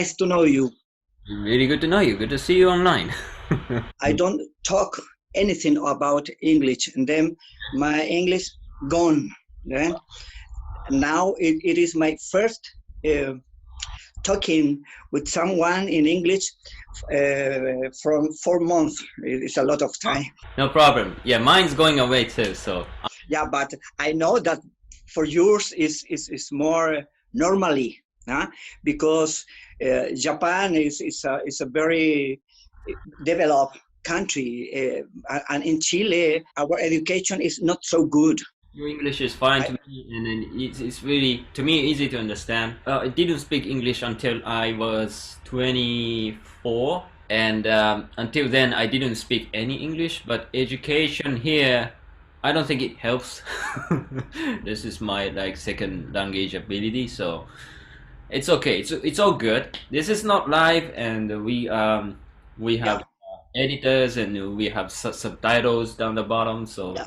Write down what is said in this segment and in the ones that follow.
Nice to know you. Really good to know you. Good to see you online. I don't talk anything about English, and then my English gone. Yeah? Now it is my first uh, talking with someone in English from 4 months. It's a lot of time. No problem. Yeah, mine's going away too. So Yeah, but I know that for yours is more normally, huh? Because Japan is a very developed country, and in Chile our education is not so good. your English is fine I, to me, and then it's really to me easy to understand. I didn't speak English until I was 24, and until then I didn't speak any English. But education here, I don't think it helps. This is my like second language ability, so it's okay. It's all good. This is not live, and we yeah, have editors and we have subtitles down the bottom, so yeah.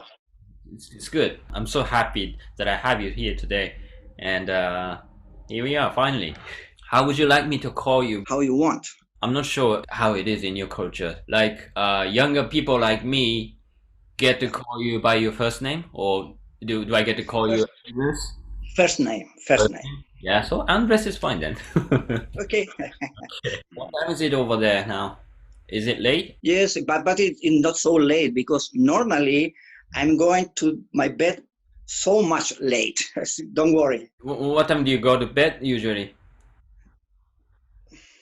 it's good. I'm so happy that I have you here today, and here we are finally. How would you like me to call you? How you want? I'm not sure how it is in your culture. Like younger people like me get to call you by your first name, or do I get to call you First, Andres? first name, first First name. name? Yeah, so Andres is fine then. Okay. What time is it over there now? Is it late? Yes, but it's not so late because normally I'm going to my bed so much late. Don't worry. What time do you go to bed usually?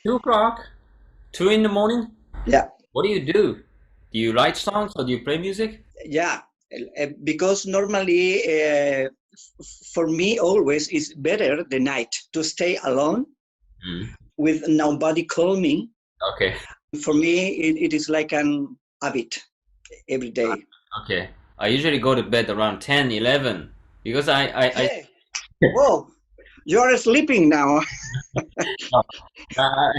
2 o'clock? 2 in the morning? Yeah, What do you do? Do you write songs or do you play music? yeah. Because normally for me always is better the night to stay alone Mm. with nobody call me. Okay. For me, it is like an habit every day. Okay. I usually go to bed around 10, 11 because Hey, whoa, you're sleeping now. uh,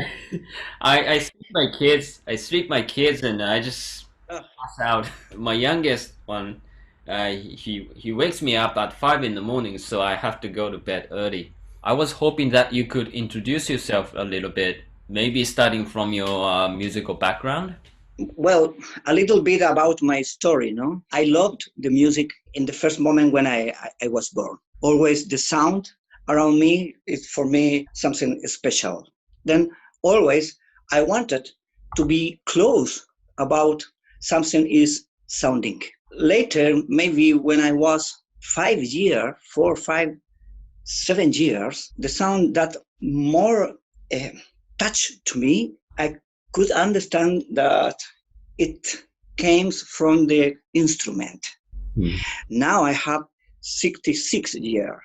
I sleep my kids. I sleep my kids and I just pass out. My youngest one, he wakes me up at 5 in the morning, so I have to go to bed early. I was hoping that you could introduce yourself a little bit, maybe starting from your musical background. Well, a little bit about my story, no? I loved the music in the first moment when I was born. Always the sound around me is for me something special. Then always I wanted to be close about something is sounding. Later, maybe when I was 5 years, 4, 5, 7 years, the sound that more uh, touched to me, I could understand that it came from the instrument. Hmm. Now I have 66 years.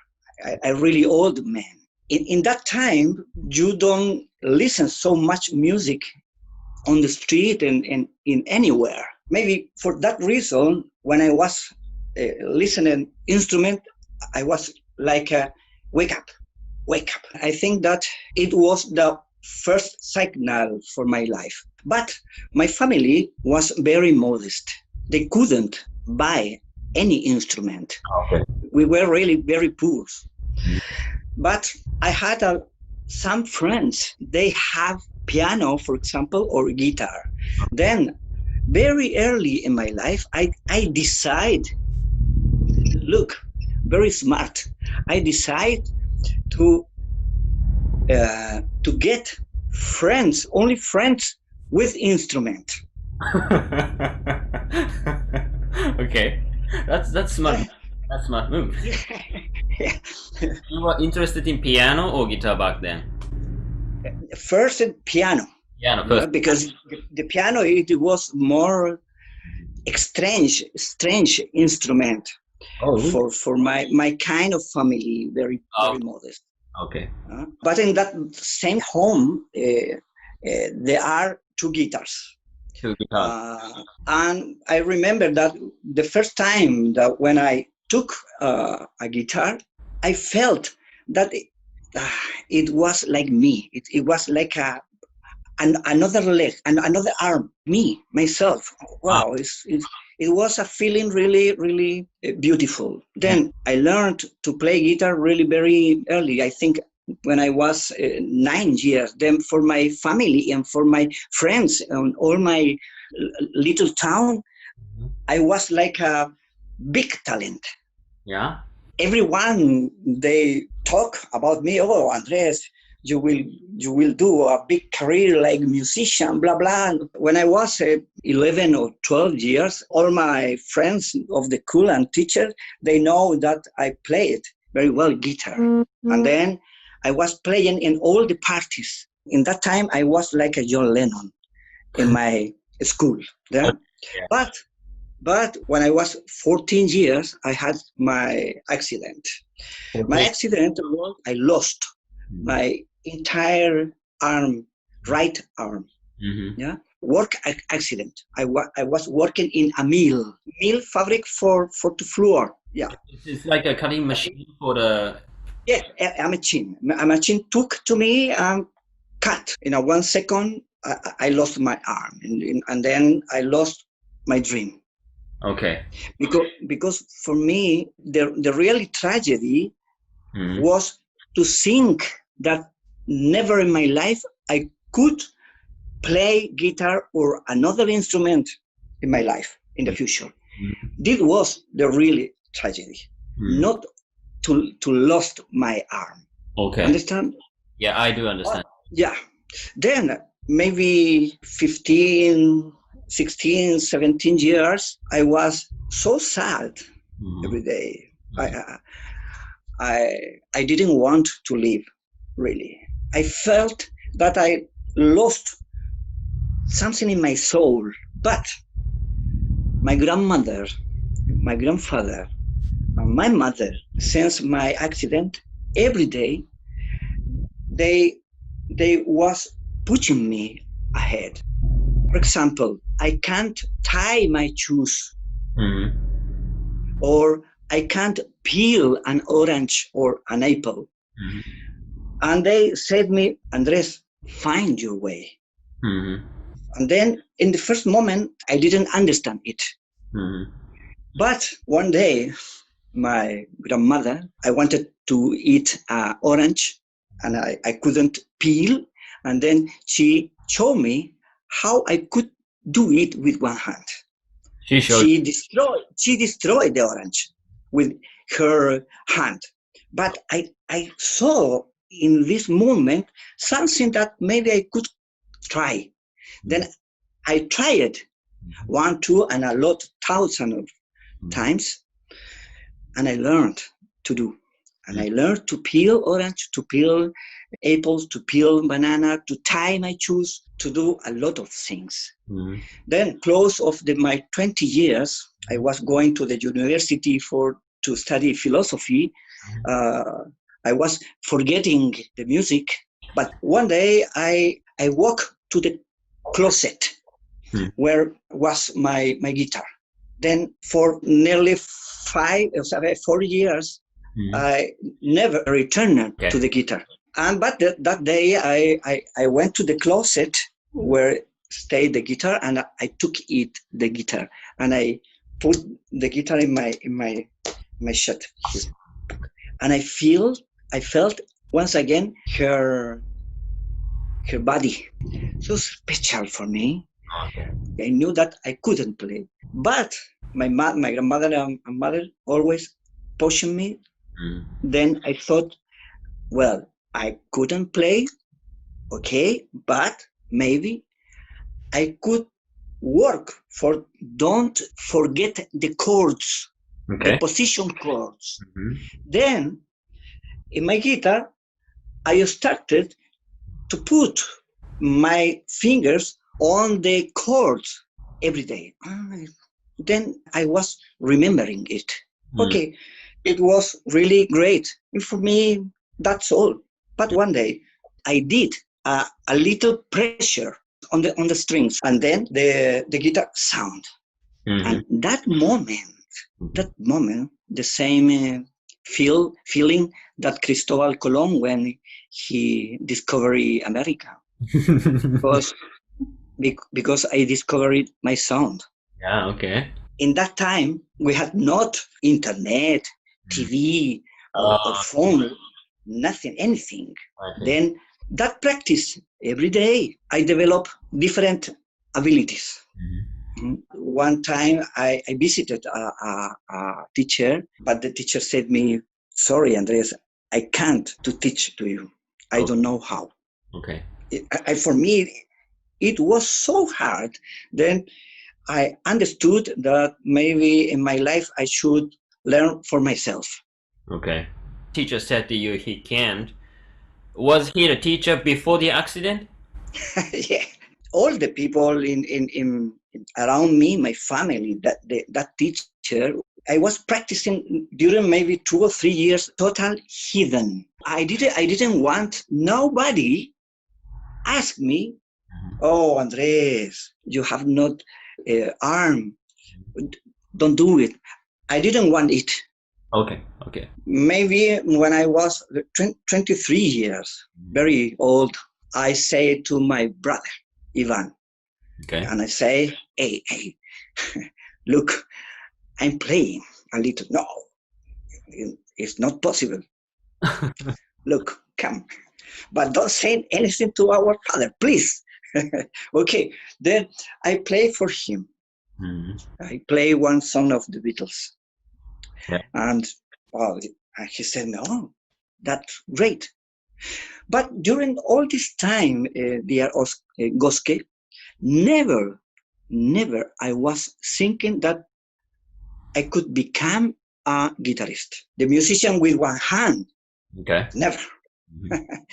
I really old man. In that time, you don't listen so much music on the street and in anywhere. Maybe for that reason, when I was listening instrument, I was like wake up, wake up. I think that it was the first signal for my life. But my family was very modest. They couldn't buy any instrument. Okay. We were really very poor. But I had some friends, they have piano, for example, or guitar. Then very early in my life, I decide, look, very smart. I decide to get friends, only friends with instrument. Okay, that's smart. That's smart move. Yeah. You were interested in piano or guitar back then? First piano, Piano first. because the piano it was more strange instrument Oh, really? for my kind of family, very Oh, very modest. okay. But in that same home, there are two guitars. Two guitars. And I remember that the first time that when I took a guitar, I felt that it was like me. It was like another leg and another arm, me, myself. Ah, Wow, it was a feeling really, really beautiful. mm, Then I learned to play guitar really very early. I think when I was 9 years. Then for my family and for my friends and all my little town, I was like a big talent. Yeah. Everyone they talk about me. Oh, Andres, you will you will do a big career like musician, blah blah. When I was 11 or 12 years, all my friends of the school and teachers, they know that I played very well guitar. Mm-hmm. And then I was playing in all the parties. In that time, I was like a John Lennon in my school. Yeah? Yeah. But when I was 14 years, I had my accident. Okay. My accident was I lost my entire arm, right arm. Mm-hmm. Yeah, work accident. I was working in a mill fabric for the floor. Yeah, it's like a cutting machine for the. Yes, a machine. A machine took to me and cut. In a 1 second, I lost my arm, and then I lost my dream. Okay. Because for me, the real tragedy was to think that never in my life I could play guitar or another instrument in my life in the future. This was the really tragedy, not to lost my arm. Okay. Understand? Yeah, I do understand. Yeah. Then maybe 15, 16, 17 years, I was so sad every day. I didn't want to live, really. I felt that I lost something in my soul. But my grandmother, my grandfather, and my mother, since my accident, every day, they was pushing me ahead. For example, I can't tie my shoes, or I can't peel an orange or an apple. And they said me, Andres, find your way. And then in the first moment, I didn't understand it. But one day, my grandmother, I wanted to eat orange and I couldn't peel. And then she showed me how I could do it with one hand. She destroyed the orange with her hand. But I saw in this moment something that maybe I could try. Then I tried 1, 2, and a lot, thousands of times, and I learned to do. And I learned to peel orange, to peel apples, to peel banana, to tie my shoes, to do a lot of things. Then, close of my 20 years, I was going to the university to study philosophy. I was forgetting the music, but one day I walked to the closet where was my guitar. Then for nearly 4 years, I never returned to the guitar. But that day I went to the closet where stayed the guitar, and I took the guitar, and I put the guitar in my shirt, and I felt once again her body, so special for me. I knew that I couldn't play, but my grandmother and mother always pushing me. Then I thought, well, I couldn't play, okay, but maybe I could work for. Don't forget the chords, the position chords. Then in my guitar, I started to put my fingers on the chords every day. Then I was remembering it. Okay, it was really great. And for me, that's all. But one day I did a little pressure on the strings, and then the guitar sound. And that moment, the same feeling that Cristobal Colon when he discovered America. because I discovered my sound. Yeah, okay. In that time, we had not internet, TV, or phone. nothing, anything. Okay. Then that practice every day, I develop different abilities. Mhm. One time I visited a teacher, but the teacher said me, sorry, Andres, I can't to teach to you. I Oh, don't know how. okay. For me, it was so hard. Then I understood that maybe in my life I should learn for myself. Okay. Teacher said to you he can't. Was he the teacher before the accident? Yeah. All the people in around me, my family, that teacher, I was practicing during maybe 2 or 3 years, total heathen. I didn't want nobody ask me, oh Andres, you have not arm, don't do it. I didn't want it. Okay. Okay. Maybe when I was 23 years, very old, I say to my brother, Ivan, Okay. and I say, hey, look, I'm playing a little. No, it's not possible. Look, come. But don't say anything to our father, please. Okay, then I play for him. Mhm. I play one song of the Beatles. Yeah. And well, he said, no, that's great. But during all this time, dear Goske, never, never I was thinking that I could become a guitarist. The musician with one hand, Okay. never. Mhm.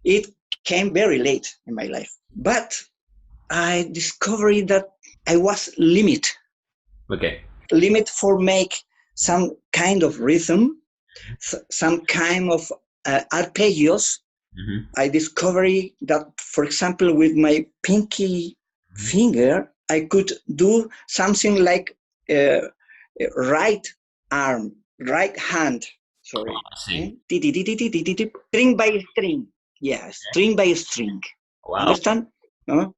It came very late in my life. But I discovered that I was Okay. limit for make some kind of rhythm, some kind of arpeggios. Mhm. I discovered that, for example, with my pinky Mhm. finger, I could do something like uh, right arm, right hand. Oh, Sorry, I see. string by string. Yeah, string by string. Wow. Understand? No?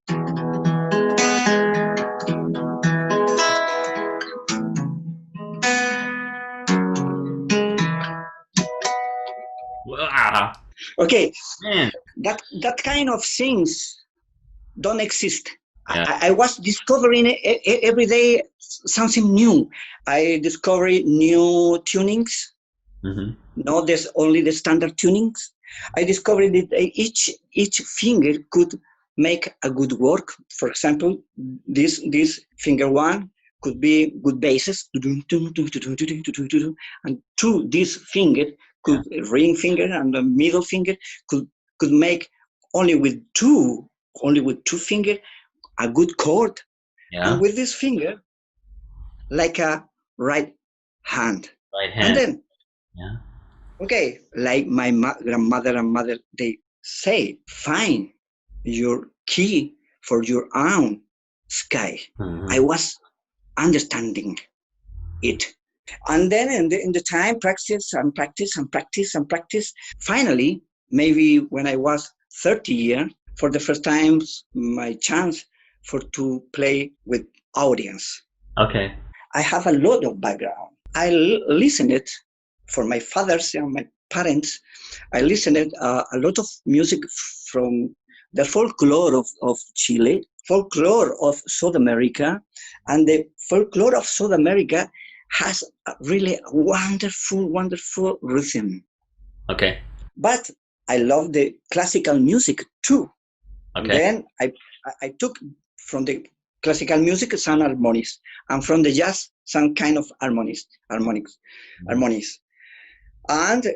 Wow. Okay, Man. that kind of things don't exist. Yeah. I was discovering every day something new. I discovered new tunings, Mhm. not there's only the standard tunings. I discovered that each finger could make a good work. For example, this finger one could be good basses, and two this finger Yeah. could ring finger and the middle finger could make only with two finger a good chord, and Yeah. with this finger like a right hand. Right And hand. then Yeah. okay, like my grandmother and mother, they say, find your key for your own sky. I Mhm. was understanding it. And then in the time, practice and practice and practice and practice. Finally, maybe when I was 30 years, for the first time, my chance for to play with audience. Okay. I have a lot of background. I listened it for my fathers and my parents. I listened a lot of music from the folklore of Chile, folklore of South America, and the folklore of South America has a really wonderful, wonderful rhythm. Okay. But I love the classical music too. And Okay. then I took from the classical music some harmonies, and from the jazz some kind of Mhm. harmonies. And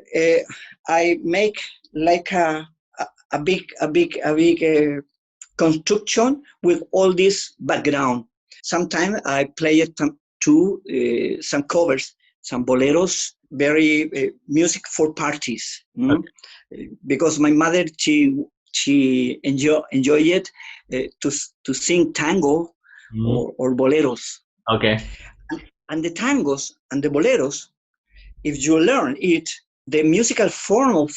I make like a big construction with all this background. Sometimes I play it to some covers, some boleros, very music for parties. Okay. Because my mother she enjoy it to sing tango Mhm. or boleros, Okay. and the tangos and the boleros, if you learn it, the musical form of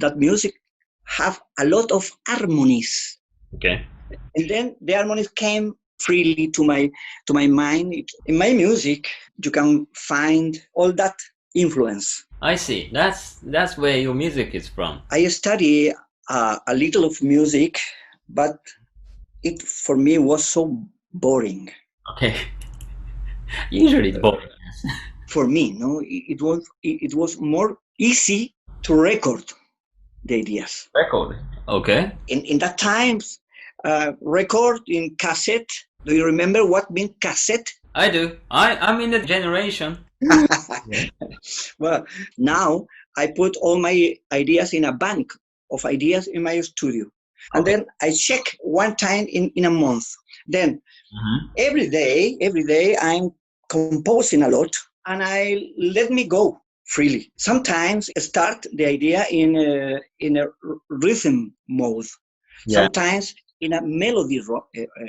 that music have a lot of harmonies, Okay. and then the harmonies came freely to my mind. In my music you can find all that influence. I see. That's where your music is from. I study a little of music, but it for me was so boring. Okay. Usually it's boring. For me, no, it was more easy to record the ideas. Record. Okay. In that times, record in cassette. Do you remember what means cassette? I do. I'm in the generation. Well, now I put all my ideas in a bank of ideas in my studio. And Okay. then I check one time in a month. Then Mhm. every day I'm composing a lot and I let me go freely. Sometimes I start the idea in a rhythm mode. Yeah. Sometimes in a melody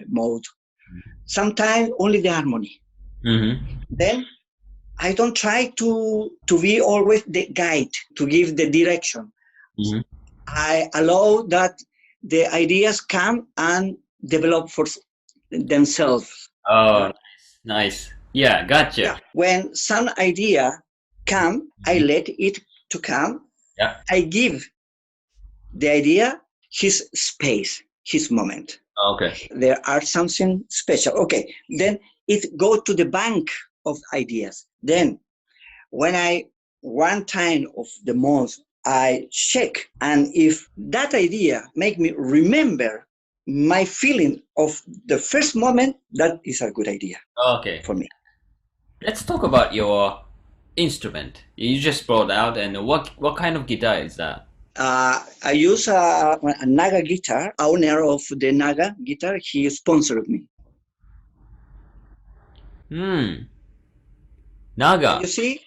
mode. Sometimes only the harmony. Mm-hmm. Then I don't try to be always the guide, to give the direction. Mm-hmm. I allow that the ideas come and develop for themselves. Oh, Yeah, nice. Yeah, gotcha. yeah. When some idea come, I Mhm. let it to come. Yeah. I give the idea his space, his moment. Okay. There are something special. Okay, then it go to the bank of ideas. Then when I one time of the month I check, and if that idea make me remember my feeling of the first moment, that is a good idea Okay. for me. Let's talk about your instrument. You just brought out, and what kind of guitar is that? I use a Naga guitar. Owner of the Naga guitar, he sponsored me. Hmm. And Naga. you see,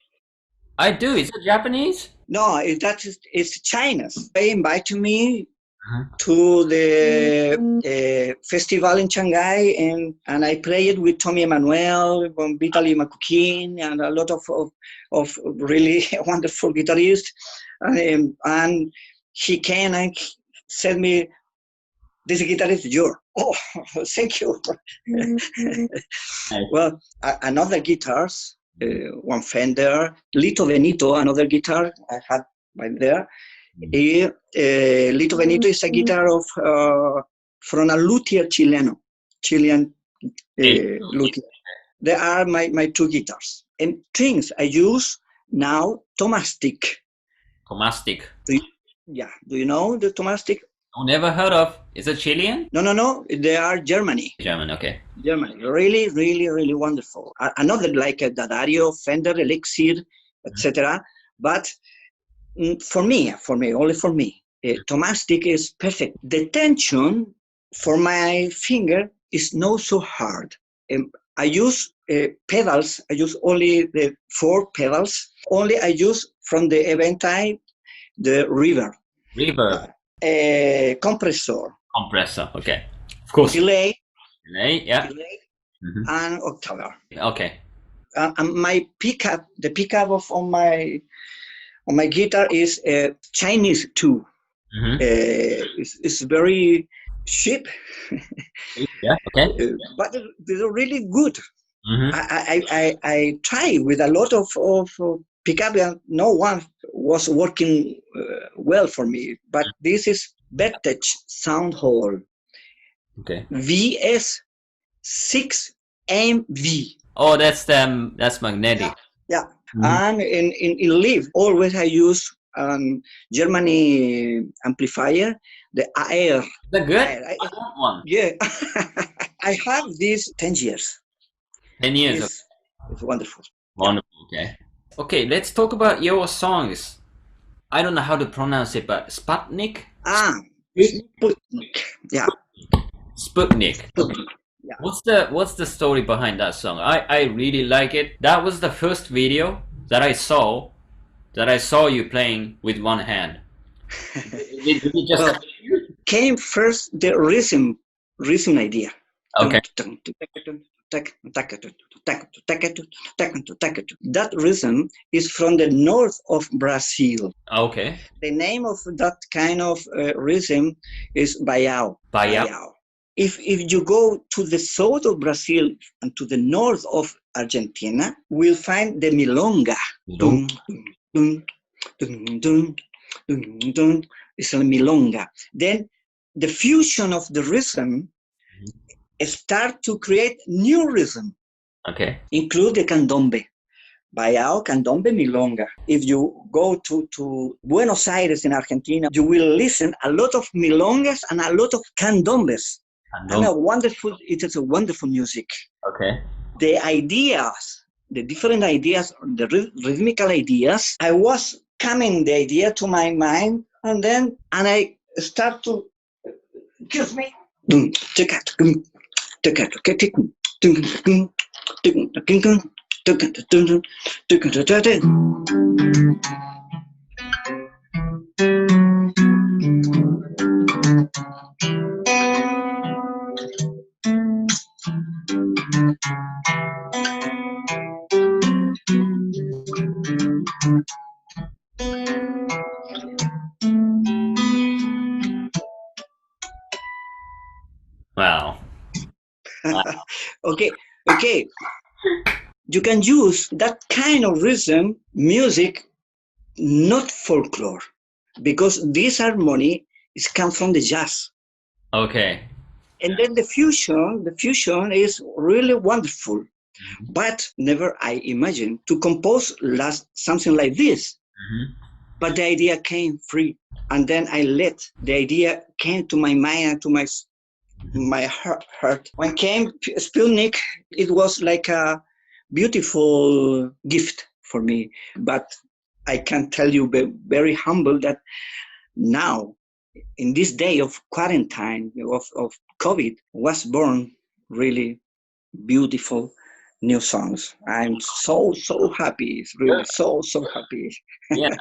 I do. Is it Japanese? no, that is it's China's. They invited me Uh-huh. to the festival in Shanghai, and I played with Tommy Emmanuel, Vitaly Makukin, and a lot of really wonderful guitarists. And he came and said me, this guitar is yours. Oh, thank you. Nice. Well, another guitars, one Fender, Lito Benito, another guitar I had right there. Lito Benito is a guitar of from a luthier Chilean Hey, luthier. They are my two guitars. And strings I use now Tomastic. Tomastic. Do you, yeah, do you know the Tomastic? Oh, never heard of. Is it Chilean? No. They are Germany. German. Okay. Germany, really, really, really wonderful. Another like a Daddario, Fender, Elixir, etc. But for me, only for me, Tomastic is perfect. The tension for my finger is not so hard. I use pedals. I use only the 4 pedals. Only I use from the Eventide the river, Reverb. compressor, Compressor. Okay. Of course. delay, Delay. Yeah. Mhm. and octaver. Okay. And my pickup, the pickup of on my guitar is Chinese too. Mm-hmm. It's very cheap, Yeah. Okay. but they're really good. Mm-hmm. I try with a lot of pickup, and no one was working well for me. But this is Vertech Sound Hall Okay. VS6MV. Oh, that's magnetic. Yeah, Mhm. and in live always I use Germany amplifier, the AR. Is that good? AR. I want one. Yeah, I have this 10 years. 10 years. Okay. It's wonderful. Yeah. Wonderful. Okay. Okay. Let's talk about your songs. I don't know how to pronounce it, but Sputnik. Ah, Sputnik. Sputnik. Yeah, Sputnik. Okay. Sputnik. Yeah. What's the story behind that song? I really like it. That was the first video that I saw you playing with one hand. Did you just Well, came first the rhythm idea. okay. That rhythm is from the north of Brazil. Okay. The name of that kind of rhythm is baião. Baya. If you go to the south of Brazil and to the north of Argentina, we'll find the milonga. Dum, dum, dum, Dun, dun, dun, dun. It's a milonga. Then the fusion of the rhythm start to create new rhythm, Okay. include the candombe. Baiao, candombe, milonga. If you go to Buenos Aires in Argentina, you will listen a lot of milongas and a lot of candombes. And it is a wonderful music. Okay. The ideas, the different ideas, the rhythmical ideas, I was coming the idea to my mind, and I start to, excuse me, Wow. Wow. okay, okay. You can use that kind of rhythm music, not folklore, because this harmony is come from the jazz. Okay. And then the fusion is really wonderful. But never I imagined to compose something like this. Mhm. But the idea came free, and then I let the idea came to my mind and to my heart. When came Sputnik, it was like a beautiful gift for me. But I can tell you, very humble, that now in this day of quarantine of COVID was born really beautiful new songs. I'm so happy. It's really so happy. Yeah.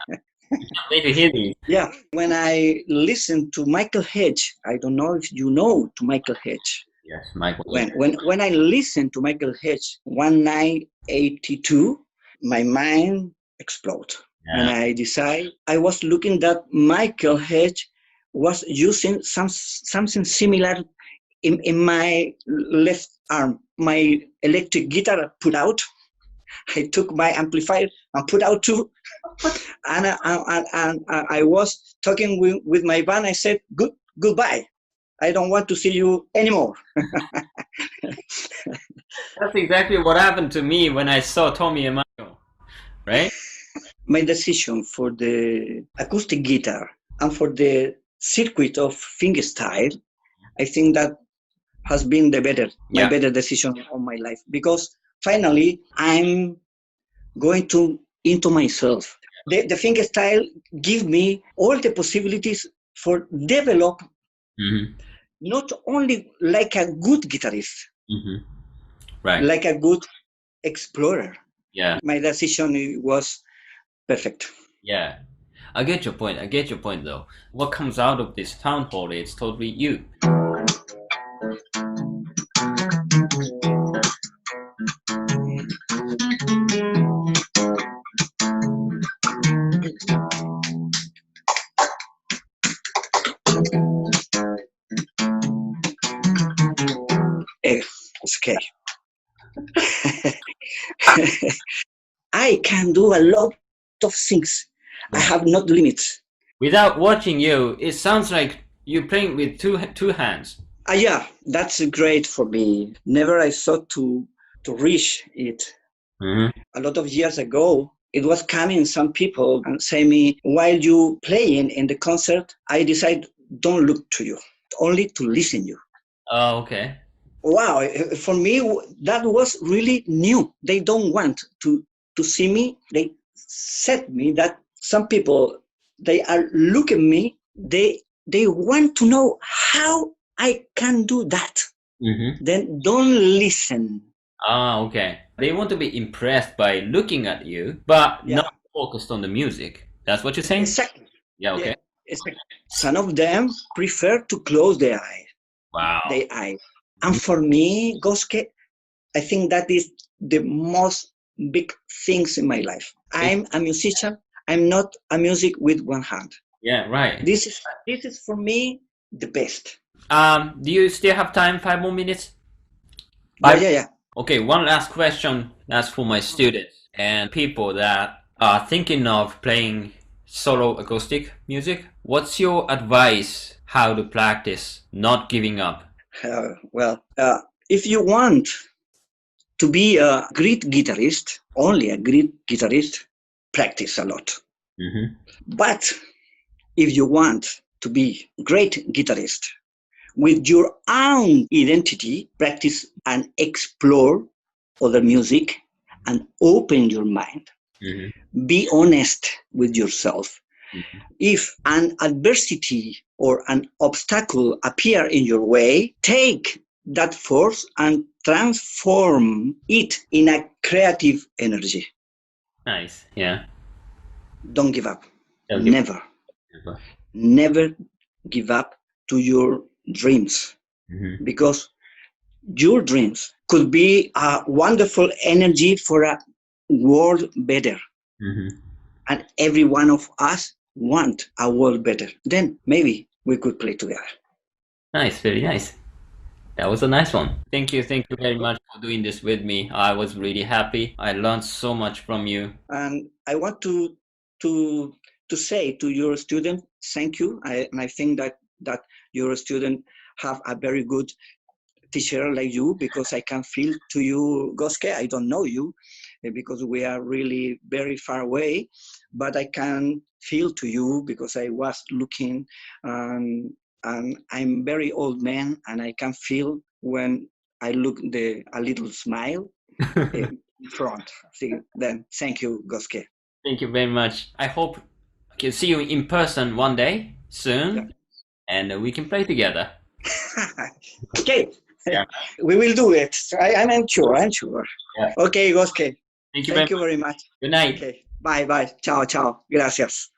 Need to hear these. Yeah, when I listen to Michael Hedge, I don't know if you know to Michael Hedge. Yes, Michael. When I listen to Michael Hedge 1982, my mind exploded. And Yeah. I decide I was looking that Michael Hedge was using something similar in my left arm. My electric guitar put out. I took my amplifier and put out too. And I was talking with my band. I said, goodbye. I don't want to see you anymore. That's exactly what happened to me when I saw Tommy and Michael, right? My decision for the acoustic guitar and for the circuit of fingerstyle, I think that has been my Yeah. better decision of my life, because finally I'm going to into myself. The fingerstyle give me all the possibilities for develop Mm-hmm. not only like a good guitarist, Mm-hmm. Right. like a good explorer. Yeah. My decision was perfect. Yeah. I get your point. I get your point though. What comes out of this town hall is totally you. Eh, okay. I can do a lot of things. I have not limits. Without watching you, it sounds like you're playing with two hands. Yeah, that's great for me. Never I thought to reach it. Mm-hmm. A lot of years ago, it was coming some people and say me, while you playing in the concert, I decide don't look to you, only to listen you. Oh, okay. Wow, for me that was really new. They don't want to see me. They said me that some people they are looking me. They want to know how I can do that. Mm-hmm. Then don't listen. Ah, okay. They want to be impressed by looking at you, but Yeah, not focused on the music. That's what you're saying? exactly. Yeah, Yeah, okay. exactly. Some of them prefer to close Wow. their eyes. And for me, Goske, I think that is the most big things in my life. I'm a musician. I'm not a music with one hand. Yeah, right. This is for me the best. Do you still have time? 5 more minutes? Yeah, yeah, yeah. Okay, one last question. That's for my students and people that are thinking of playing solo acoustic music. What's your advice how to practice not giving up? If you want to be a great guitarist, only a great guitarist, practice a lot. Mm-hmm. But if you want to be a great guitarist with your own identity, practice and explore other music and open your mind. Mm-hmm. Be honest with yourself. Mm-hmm. If an adversity or an obstacle appear in your way, take that force and transform it in a creative energy. Nice. Yeah. Don't give up. Don't give Never, up. never give up to your dreams, Mm-hmm. because your dreams could be a wonderful energy for a world better. Mm-hmm. And every one of us want a world better. Then maybe we could play together. Nice. Very nice. That was a nice one. Thank you. Thank you very much for doing this with me. I was really happy. I learned so much from you. And I want to to say to your student, thank you. And I think that your student have a very good teacher like you, because I can feel to you, Goske. I don't know you because we are really very far away, but I can feel to you because I was looking, and I'm very old man, and I can feel when I look a little smile in front. See, then thank you, Goske. Thank you very much. I hope I can see you in person one day Yeah. soon, and we can play together. Okay. Yeah. We will do it. I'm sure. I'm sure. Yeah. Okay, Goske. Thank you very Thank you much. very much. Good night. Okay. Bye, bye. Ciao, ciao. Gracias.